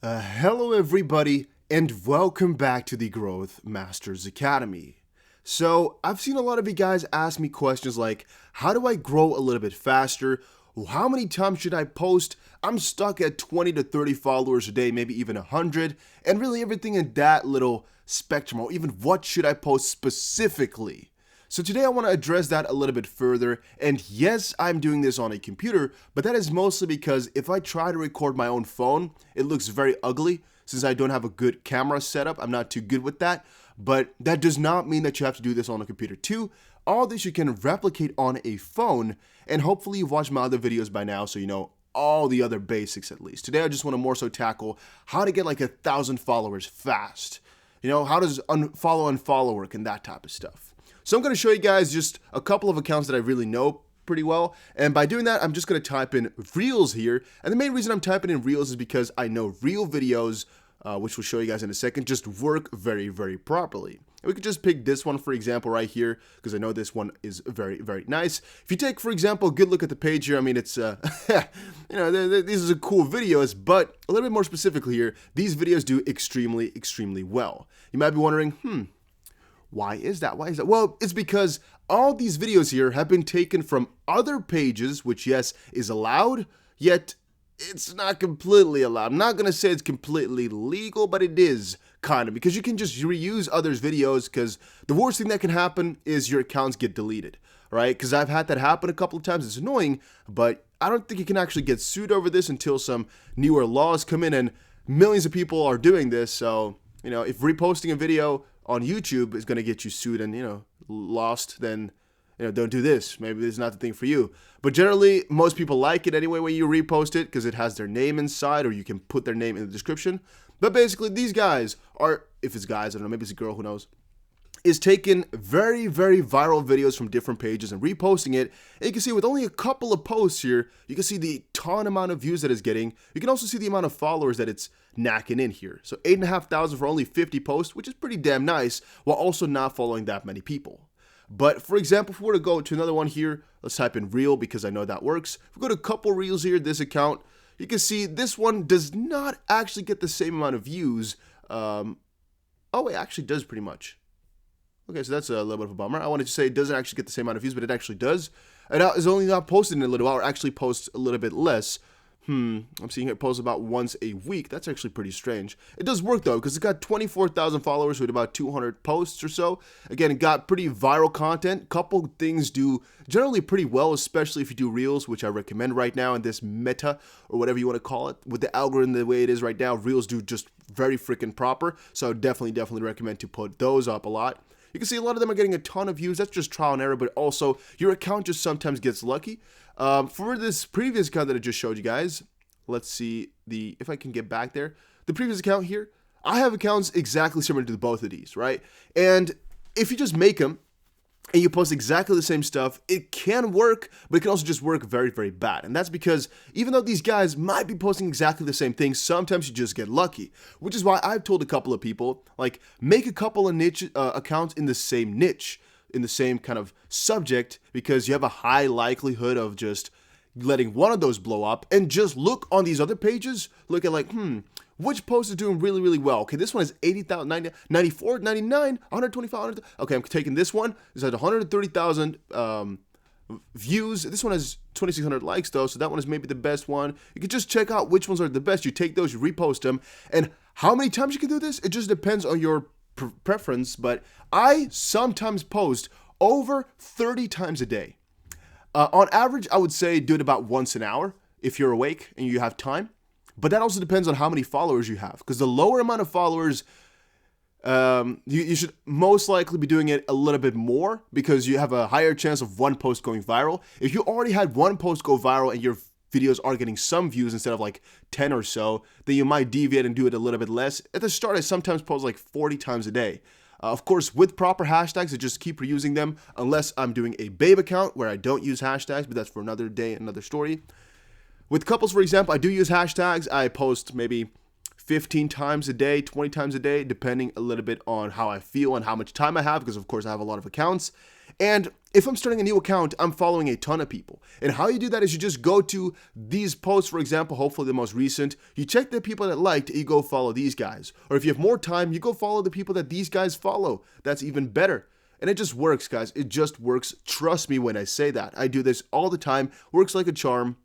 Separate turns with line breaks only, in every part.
Hello, everybody, and welcome back to the Growth Masters Academy. So, I've seen a lot of you guys ask me questions like, how do I grow a little bit faster? How many times should I post? I'm stuck at 20 to 30 followers a day, maybe even 100, and really everything in that little spectrum, or even what should I post specifically? So today I want to address that a little bit further, and yes, I'm doing this on a computer, but that is mostly because if I try to record my own phone, it looks very ugly. Since I don't have a good camera setup, I'm not too good with that, but that does not mean that you have to do this on a computer too. All this you can replicate on a phone, and hopefully you've watched my other videos by now so you know all the other basics at least. Today I just want to more so tackle how to get like 1,000 followers fast. You know, how does unfollow work and that type of stuff. So I'm going to show you guys just a couple of accounts that I really know pretty well. And by doing that, I'm just going to type in Reels here. And the main reason I'm typing in Reels is because I know Reel videos, which we'll show you guys in a second, just work very, very properly. And we could just pick this one, for example, right here, because I know this one is very, very nice. If you take, for example, a good look at the page here, I mean, it's, these are cool videos, but a little bit more specifically here, these videos do extremely, extremely well. You might be wondering, why is that? Why is that? Well, it's because all these videos here have been taken from other pages, which, yes, is allowed, yet it's not completely allowed. I'm not going to say it's completely legal, but it is kind of, because you can just reuse others' videos, because the worst thing that can happen is your accounts get deleted, right? Because I've had that happen a couple of times. It's annoying, but I don't think you can actually get sued over this until some newer laws come in, and millions of people are doing this. So, you know, if reposting a video on YouTube is going to get you sued and, lost, then, don't do this. Maybe this is not the thing for you. But generally, most people like it anyway when you repost it because it has their name inside, or you can put their name in the description. But basically, these guys are, if it's guys, I don't know, maybe it's a girl, who knows, is taking very, very viral videos from different pages and reposting it. And you can see with only a couple of posts here, you can see the ton amount of views that it's getting. You can also see the amount of followers that it's knacking in here. So 8,500 for only 50 posts, which is pretty damn nice, while also not following that many people. But for example, if we were to go to another one here, let's type in Reel because I know that works. If we go to a couple Reels here, this account, you can see this one does not actually get the same amount of views. It actually does pretty much. Okay, so that's a little bit of a bummer. I wanted to say it doesn't actually get the same amount of views, but it actually does. And it's only not posted in a little while, or actually posts a little bit less. I'm seeing it post about once a week. That's actually pretty strange. It does work though, because it got 24,000 followers with about 200 posts or so. Again, it got pretty viral content. Couple things do generally pretty well, especially if you do Reels, which I recommend right now in this meta, or whatever you want to call it. With the algorithm the way it is right now, Reels do just very freaking proper. So I definitely recommend to put those up a lot. You can see a lot of them are getting a ton of views. That's just trial and error, but also your account just sometimes gets lucky. For this previous account that I just showed you guys, let's see if I can get back there. The previous account here, I have accounts exactly similar to both of these, right? And if you just make them and you post exactly the same stuff, it can work, but it can also just work very, very bad. And that's because even though these guys might be posting exactly the same thing, sometimes you just get lucky, which is why I've told a couple of people, like, make a couple of niche accounts in the same niche, in the same kind of subject, because you have a high likelihood of just letting one of those blow up. And just look on these other pages, look at like, which post is doing really, really well? Okay, this one is 80,000, 90, 94, 99, 125, 100. Okay, I'm taking this one. This has 130,000 views. This one has 2,600 likes though, so that one is maybe the best one. You can just check out which ones are the best. You take those, you repost them. And how many times you can do this? It just depends on your preference, but I sometimes post over 30 times a day. On average, I would say do it about once an hour if you're awake and you have time. But that also depends on how many followers you have, because the lower amount of followers, you should most likely be doing it a little bit more because you have a higher chance of one post going viral. If you already had one post go viral and your videos are getting some views instead of like 10 or so, then you might deviate and do it a little bit less. At the start, I sometimes post like 40 times a day. Of course, with proper hashtags, I just keep reusing them unless I'm doing a babe account where I don't use hashtags, but that's for another day, another story. With couples, for example, I do use hashtags. I post maybe 15 times a day, 20 times a day, depending a little bit on how I feel and how much time I have, because of course I have a lot of accounts. And if I'm starting a new account, I'm following a ton of people. And how you do that is you just go to these posts, for example, hopefully the most recent. You check the people that liked, you go follow these guys. Or if you have more time, you go follow the people that these guys follow. That's even better. And it just works, guys. It just works. Trust me when I say that. I do this all the time. Works like a charm.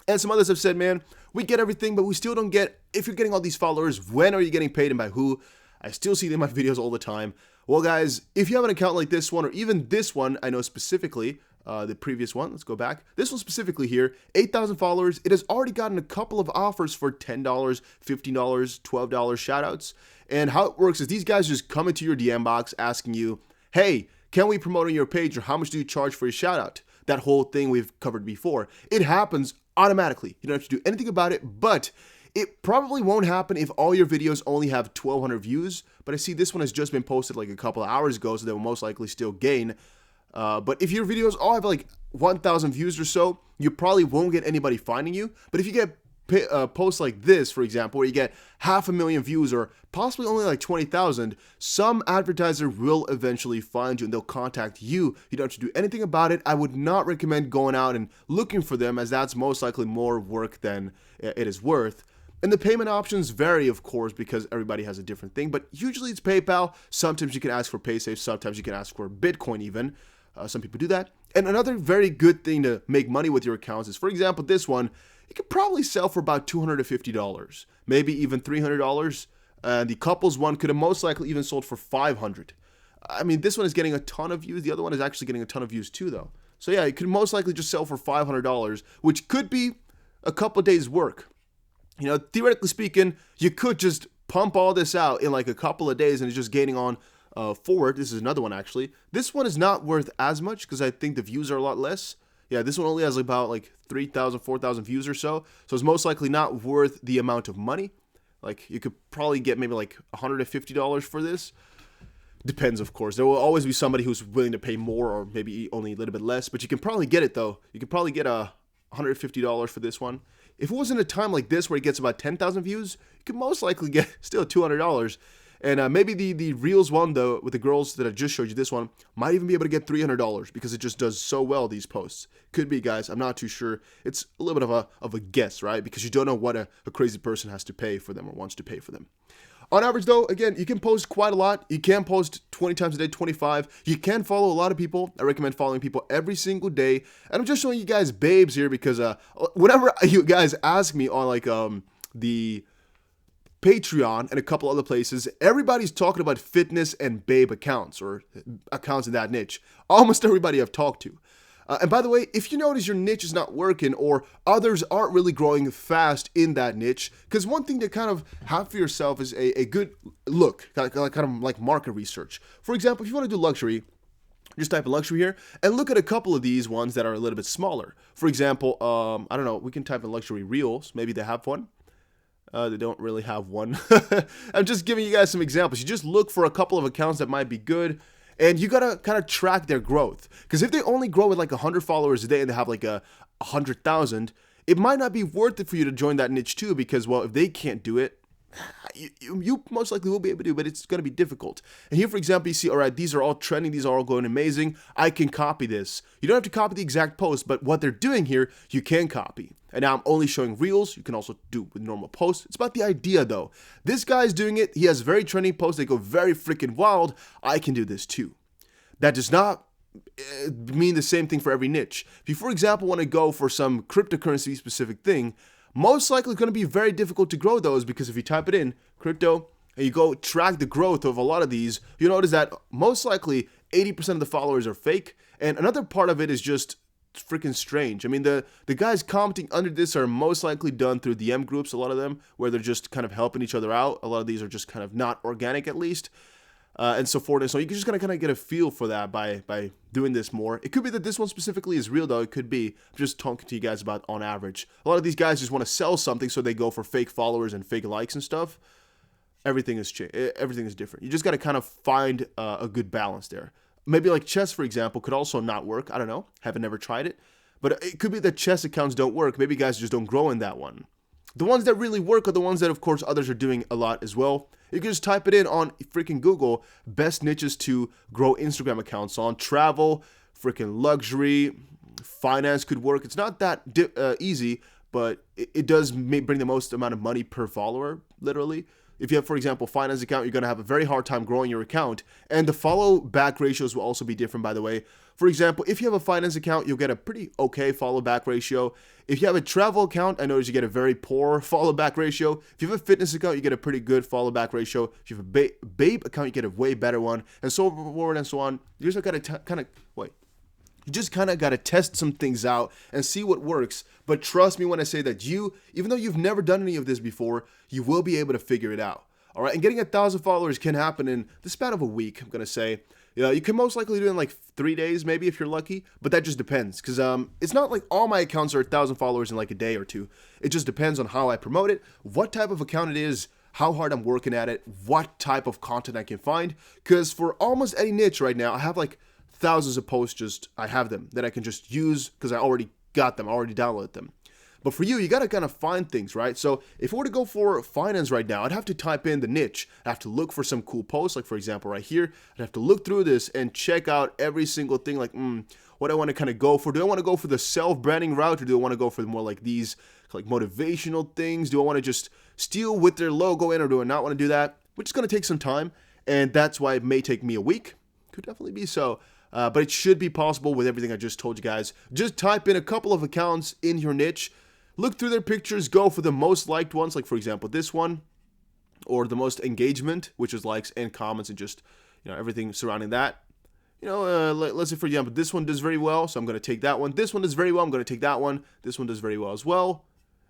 And some others have said, man, we get everything, but we still don't get, if you're getting all these followers, when are you getting paid and by who? I still see them in my videos all the time. Well, guys, if you have an account like this one, or even this one, I know specifically, the previous one, let's go back. This one specifically here, 8,000 followers. It has already gotten a couple of offers for $10, $15, $12 shoutouts. And how it works is these guys just come into your DM box asking you, hey, can we promote on your page, or how much do you charge for your shoutout? That whole thing we've covered before. It happens automatically. You don't have to do anything about it, but it probably won't happen if all your videos only have 1,200 views, but I see this one has just been posted like a couple of hours ago, so they will most likely still gain. But if your videos all have like 1,000 views or so, you probably won't get anybody finding you. But if you get posts like this, for example, where you get 500,000 views or possibly only like 20,000, some advertiser will eventually find you and they'll contact you. You don't have to do anything about it. I would not recommend going out and looking for them, as that's most likely more work than it is worth. And the payment options vary, of course, because everybody has a different thing, but usually it's PayPal. Sometimes you can ask for PaySafe, sometimes you can ask for Bitcoin even. Some people do that. And another very good thing to make money with your accounts is, for example, this one, you could probably sell for about $250, maybe even $300. The couples one could have most likely even sold for $500. I mean, this one is getting a ton of views. The other one is actually getting a ton of views too, though. So yeah, it could most likely just sell for $500, which could be a couple days' work. You know, theoretically speaking, you could just pump all this out in like a couple of days and it's just gaining on forward. This is another one, actually. This one is not worth as much because I think the views are a lot less. Yeah, this one only has about like 3,000, 4,000 views or so. So it's most likely not worth the amount of money. Like, you could probably get maybe like $150 for this. Depends, of course. There will always be somebody who's willing to pay more or maybe only a little bit less. But you can probably get it, though. You could probably get $150 for this one. If it wasn't a time like this where it gets about 10,000 views, you could most likely get still $200. And maybe the Reels one, though, with the girls that I just showed you, this one, might even be able to get $300 because it just does so well, these posts. Could be, guys. I'm not too sure. It's a little bit of a guess, right? Because you don't know what a crazy person has to pay for them or wants to pay for them. On average, though, again, you can post quite a lot. You can post 20 times a day, 25. You can follow a lot of people. I recommend following people every single day. And I'm just showing you guys babes here because whenever you guys ask me on like the Patreon and a couple other places, everybody's talking about fitness and babe accounts or accounts in that niche. Almost everybody I've talked to. And by the way, if you notice your niche is not working or others aren't really growing fast in that niche, because one thing to kind of have for yourself is a good look, kind of like market research. For example, if you want to do luxury, just type in luxury here and look at a couple of these ones that are a little bit smaller. For example, I don't know, we can type in luxury reels. Maybe they have one. They don't really have one. I'm just giving you guys some examples. You just look for a couple of accounts that might be good. And you gotta kind of track their growth. Because if they only grow with like 100 followers a day and they have like 100,000, it might not be worth it for you to join that niche too. Because, well, if they can't do it, you most likely will be able to do, but it's going to be difficult. And here, for example, you see, all right, these are all trending. These are all going amazing. I can copy this. You don't have to copy the exact post, but what they're doing here, you can copy. And now I'm only showing reels. You can also do with normal posts. It's about the idea, though. This guy's doing it. He has very trending posts. They go very freaking wild. I can do this too. That does not mean the same thing for every niche. If you, for example, want to go for some cryptocurrency specific thing, most likely it's going to be very difficult to grow those, because if you type it in, crypto, and you go track the growth of a lot of these, you'll notice that most likely 80% of the followers are fake. And another part of it is just freaking strange. I mean, the guys commenting under this are most likely done through DM groups, a lot of them, where they're just kind of helping each other out. A lot of these are just kind of not organic, at least. And so forth. And so you can just kind of get a feel for that by doing this more. It could be that this one specifically is real, though. It could be. I'm just talking to you guys about on average. A lot of these guys just want to sell something, so they go for fake followers and fake likes and stuff. Everything is different. You just got to kind of find a good balance there. Maybe like chess, for example, could also not work. I don't know. Haven't never tried it. But it could be that chess accounts don't work. Maybe guys just don't grow in that one. The ones that really work are the ones that, of course, others are doing a lot as well. You can just type it in on freaking Google, best niches to grow Instagram accounts on. Travel, freaking luxury, finance could work. It's not that easy, but it does bring the most amount of money per follower, literally. If you have, for example, finance account, you're going to have a very hard time growing your account. And the follow back ratios will also be different, by the way. For example, if you have a finance account, you'll get a pretty okay follow back ratio. If you have a travel account, I notice you get a very poor follow back ratio. If you have a fitness account, you get a pretty good follow back ratio. If you have a babe account, you get a way better one, and so forward and so on. You just got to You just kind of got to test some things out and see what works. But trust me when I say that even though you've never done any of this before, you will be able to figure it out. All right, and getting 1,000 followers can happen in the span of a week, I'm going to say. You can most likely do it in like 3 days, maybe, if you're lucky. But that just depends, because it's not like all my accounts are 1,000 followers in like a day or two. It just depends on how I promote it, what type of account it is, how hard I'm working at it, what type of content I can find. Because for almost any niche right now, I have like thousands of posts, I have them that I can just use because I already got them, I already downloaded them. But for you got to kind of find things, right? So if I were to go for finance right now, I'd have to type in the niche. I'd have to look for some cool posts, like for example right here. I'd have to look through this and check out every single thing, like what I want to kind of go for. Do I want to go for the self-branding route, or do I want to go for more like these like motivational things? Do I want to just steal with their logo in, or do I not want to do that? Which is going to take some time, and that's why it may take me a week. Could definitely be so. But it should be possible with everything I just told you guys. Just type in a couple of accounts in your niche, look through their pictures, go for the most liked ones, like for example this one, or the most engagement, which is likes and comments and just everything surrounding that. Let's say for example this one does very well, so I'm going to take that one. This one does very well, I'm going to take that one. This one does very well as well.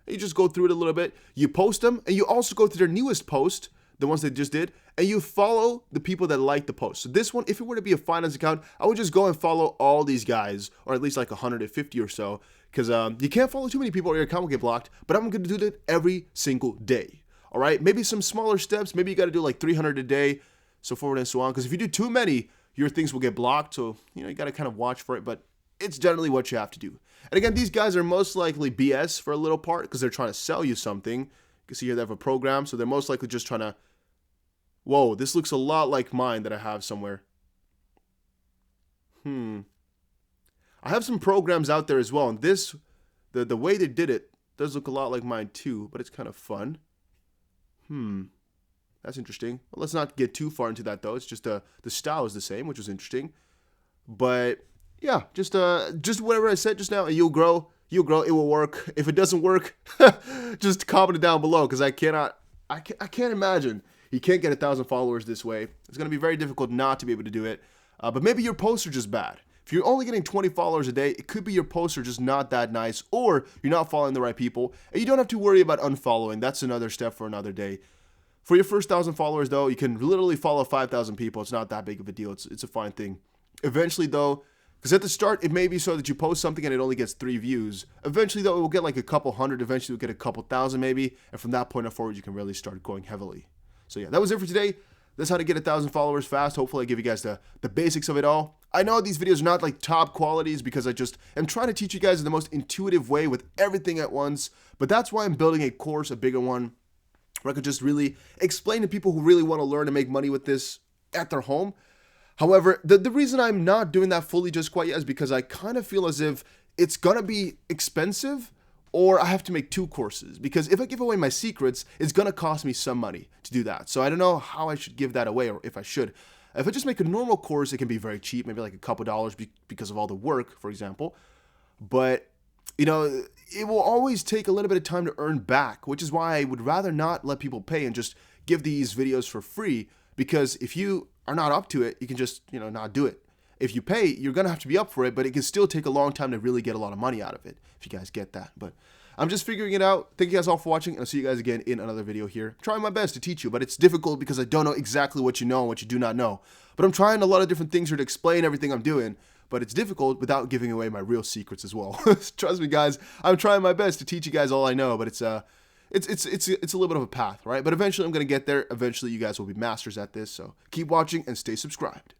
And you just go through it a little bit. You post them, and you also go to their newest post, the ones they just did, and you follow the people that like the post. So this one, if it were to be a finance account, I would just go and follow all these guys, or at least like 150 or so, because you can't follow too many people or your account will get blocked. But I'm going to do that every single day. All right, maybe some smaller steps. Maybe you got to do like 300 a day, so forward and so on. Because if you do too many, your things will get blocked. So you got to kind of watch for it. But it's generally what you have to do. And again, these guys are most likely BS for a little part because they're trying to sell you something. You can see here they have a program, so they're most likely just trying to. Whoa, this looks a lot like mine that I have somewhere. I have some programs out there as well, and this, the way they did it does look a lot like mine too, but it's kind of fun. That's interesting. Well, let's not get too far into that though. It's just the style is the same, which is interesting. But yeah, just whatever I said just now, and you'll grow. It will work. If it doesn't work, just comment it down below, because I can't imagine. You can't get 1,000 followers this way. It's going to be very difficult not to be able to do it. But maybe your posts are just bad. If you're only getting 20 followers a day, it could be your posts are just not that nice, or you're not following the right people, and you don't have to worry about unfollowing. That's another step for another day. For your first 1,000 followers, though, you can literally follow 5,000 people. It's not that big of a deal. It's a fine thing. Eventually, though, because at the start, it may be so that you post something and it only gets 3 views. Eventually, though, it will get like a couple hundred. Eventually, you'll get a couple thousand maybe, and from that point forward, you can really start going heavily. So yeah, that was it for today. That's how to get 1,000 followers fast. Hopefully I give you guys the basics of it all. I know these videos are not like top qualities because I just am trying to teach you guys in the most intuitive way with everything at once. But that's why I'm building a course, a bigger one, where I could just really explain to people who really want to learn and make money with this at their home. However, the reason I'm not doing that fully just quite yet is because I kind of feel as if it's going to be expensive, or I have to make 2 courses, because if I give away my secrets, it's going to cost me some money to do that. So I don't know how I should give that away, or if I should. If I just make a normal course, it can be very cheap, maybe like a couple dollars because of all the work, for example. But, it will always take a little bit of time to earn back, which is why I would rather not let people pay and just give these videos for free, because if you are not up to it, you can just, not do it. If you pay, you're going to have to be up for it, but it can still take a long time to really get a lot of money out of it, if you guys get that. But I'm just figuring it out. Thank you guys all for watching, and I'll see you guys again in another video here. I'm trying my best to teach you, but it's difficult because I don't know exactly what you know and what you do not know. But I'm trying a lot of different things here to explain everything I'm doing, but it's difficult without giving away my real secrets as well. Trust me, guys, I'm trying my best to teach you guys all I know, but it's a little bit of a path, right? But eventually I'm going to get there. Eventually you guys will be masters at this, so keep watching and stay subscribed.